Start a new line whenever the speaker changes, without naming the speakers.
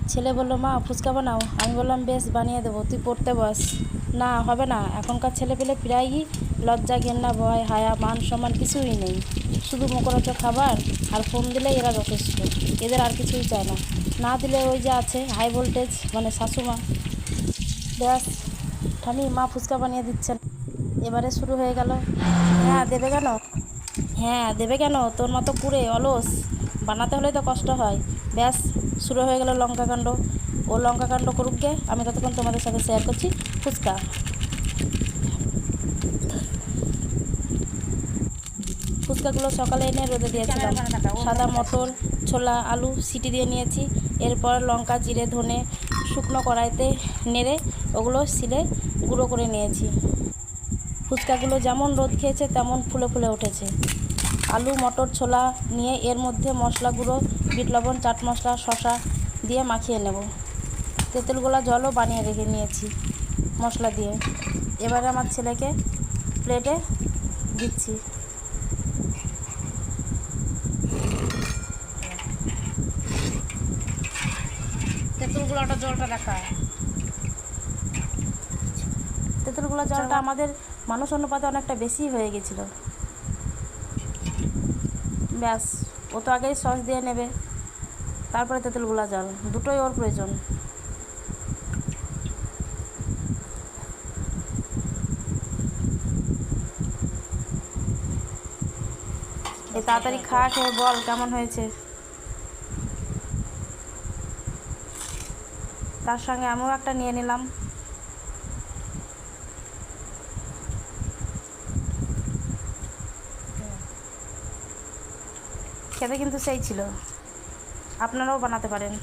ছেলে বলল, মা ফুচকা বানাও। আমি বললাম, বেশ বানিয়ে দেবো, তুই পড়তে বস। না, হবে না, এখনকার ছেলে পেলে প্রায়ই লজ্জা, ঘেন্না, ভয়, হায়া, মান সম্মান কিছুই নেই। শুধু মুখরোচক খাবার আর ফোন দিলেই এরা যথেষ্ট। এদের আর কিছুই চায় না। না দিলে ওই যে আছে হাই ভোল্টেজ, মানে শাশুমা। ব্যাস, ঠামি মা ফুচকা বানিয়ে দিচ্ছেন। এবারে শুরু হয়ে গেল। হ্যাঁ দেবে কেন? হ্যাঁ দেবে কেন, তোর মতো কুড়ে অলস বানাতে হলে তো কষ্ট হয়। ব্যাস, শুরু হয়ে গেল লঙ্কাকাণ্ড। ও লঙ্কাকাণ্ড করুক গে, আমি ততক্ষণ তোমাদের সাথে শেয়ার করছি ফুচকা। ফুচকাগুলো সকালে এনে রোদে দিয়েছিলাম। সাদা মটর, ছোলা, আলু সিটি দিয়ে নিয়েছি। এরপর লঙ্কা, জিরে, ধনে শুকনো কড়াইতে নেড়ে ওগুলো সিলে গুঁড়ো করে নিয়েছি। ফুচকাগুলো যেমন রোদ খেয়েছে তেমন ফুলে ফুলে উঠেছে। আলু, মটর, ছোলা নিয়ে এর মধ্যে মশলা গুঁড়ো, বিট লবণ, চাট মশলা, শসা দিয়ে মাখিয়ে নেব। তেঁতুল গোলা জলও বানিয়ে রেখে নিয়েছি মশলা দিয়ে। এবারে আমার ছেলেকে প্লেটে দিচ্ছি। তেঁতুল গোলাটা জলটা রাখা। তেঁতুল গোলা জলটা আমাদের মানুষ অনুপাতে অনেকটা বেশি হয়ে গেছিলো। ব্যাস, ও তো আগেই সস দিয়ে নেবে, তারপরে তেঁতুল গোলা জল, দুটোই ওর প্রয়োজন। এই তাড়াতাড়ি খা, খেয়ে বল কেমন হয়েছে। তার সঙ্গে আমিও একটা নিয়ে নিলাম। খেতে কিন্তু সেই ছিল, আপনারাও বানাতে পারেন।